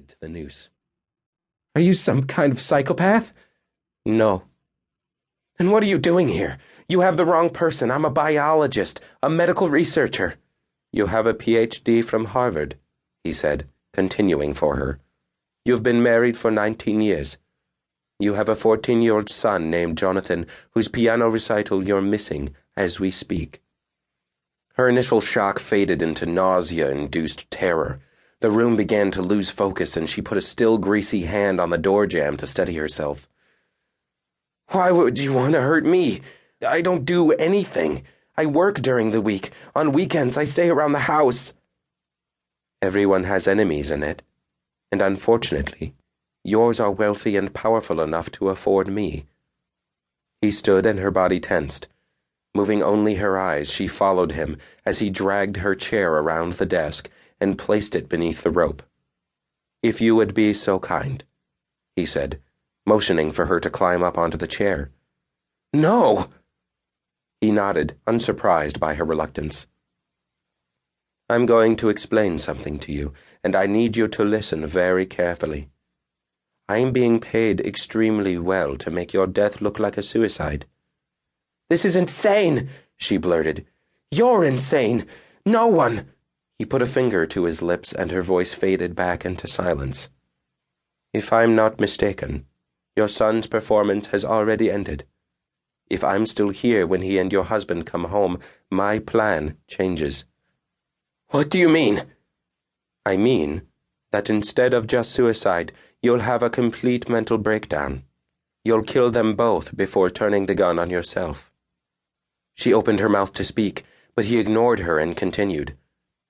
pointed to the noose. "Are you some kind of psychopath?" "No." "Then what are you doing here? You have the wrong person. I'm a biologist, a medical researcher." "You have a PhD from Harvard," he said, continuing for her. "You've been married for 19 years. You have a 14-year-old son named Jonathan, whose piano recital you're missing as we speak." Her initial shock faded into nausea-induced terror. The room began to lose focus, and she put a still, greasy hand on the door jamb to steady herself. "Why would you want to hurt me? I don't do anything. I work during the week. On weekends, I stay around the house." "Everyone has enemies, Annette. And unfortunately, yours are wealthy and powerful enough to afford me." He stood, and her body tensed. Moving only her eyes, she followed him as he dragged her chair around the desk and placed it beneath the rope. "If you would be so kind," he said, motioning for her to climb up onto the chair. "No!" He nodded, unsurprised by her reluctance. "I'm going to explain something to you, and I need you to listen very carefully. I'm being paid extremely well to make your death look like a suicide." "This is insane," she blurted. "You're insane. No one—" He put a finger to his lips, and her voice faded back into silence. "If I'm not mistaken, your son's performance has already ended. If I'm still here when he and your husband come home, my plan changes." "What do you mean?" "I mean that instead of just suicide, you'll have a complete mental breakdown. You'll kill them both before turning the gun on yourself." She opened her mouth to speak, but he ignored her and continued.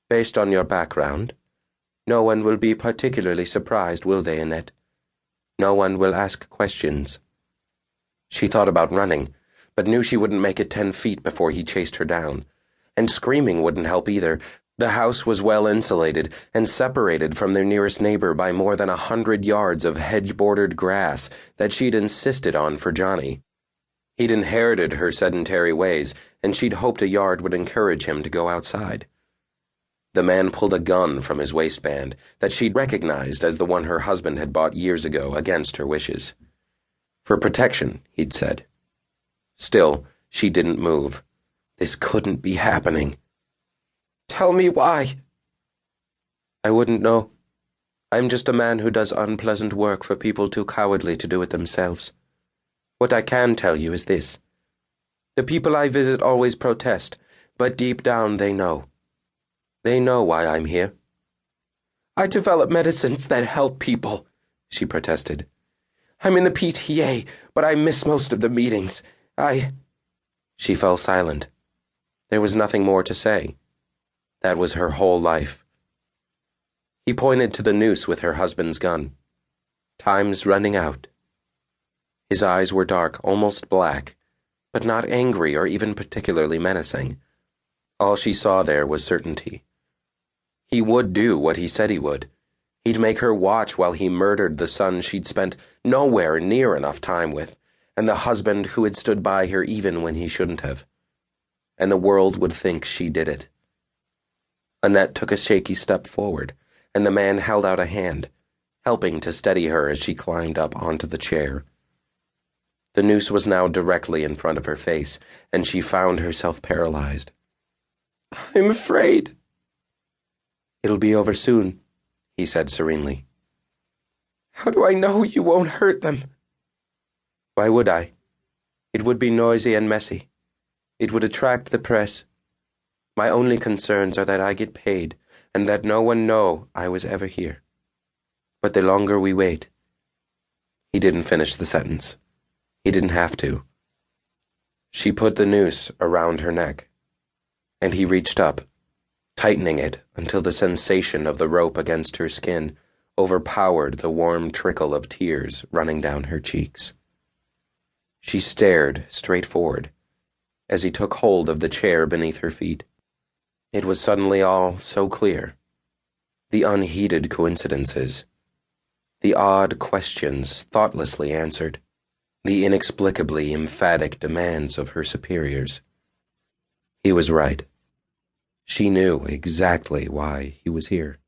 "Based on your background, no one will be particularly surprised, will they, Annette? No one will ask questions." She thought about running, but knew she wouldn't make it 10 feet before he chased her down. And screaming wouldn't help either. The house was well insulated and separated from their nearest neighbor by more than 100 yards of hedge-bordered grass that she'd insisted on for Johnny. He'd inherited her sedentary ways, and she'd hoped a yard would encourage him to go outside. The man pulled a gun from his waistband that she'd recognized as the one her husband had bought years ago against her wishes. For protection, he'd said. Still, she didn't move. This couldn't be happening. "Tell me why." "I wouldn't know. I'm just a man who does unpleasant work for people too cowardly to do it themselves. What I can tell you is this. The people I visit always protest, but deep down they know. They know why I'm here." "I develop medicines that help people," she protested. "I'm in the PTA, but I miss most of the meetings. She fell silent. There was nothing more to say. That was her whole life. He pointed to the noose with her husband's gun. "Time's running out." His eyes were dark, almost black, but not angry or even particularly menacing. All she saw there was certainty. He would do what he said he would. He'd make her watch while he murdered the son she'd spent nowhere near enough time with, and the husband who had stood by her even when he shouldn't have. And the world would think she did it. Annette took a shaky step forward, and the man held out a hand, helping to steady her as she climbed up onto the chair. The noose was now directly in front of her face, and she found herself paralyzed. "I'm afraid." "It'll be over soon," he said serenely. "How do I know you won't hurt them?" "Why would I? It would be noisy and messy. It would attract the press. My only concerns are that I get paid, and that no one know I was ever here. But the longer we wait—" He didn't finish the sentence. He didn't have to. She put the noose around her neck, and he reached up, tightening it until the sensation of the rope against her skin overpowered the warm trickle of tears running down her cheeks. She stared straight forward as he took hold of the chair beneath her feet. It was suddenly all so clear. The unheeded coincidences, the odd questions thoughtlessly answered, the inexplicably emphatic demands of her superiors. He was right. She knew exactly why he was here.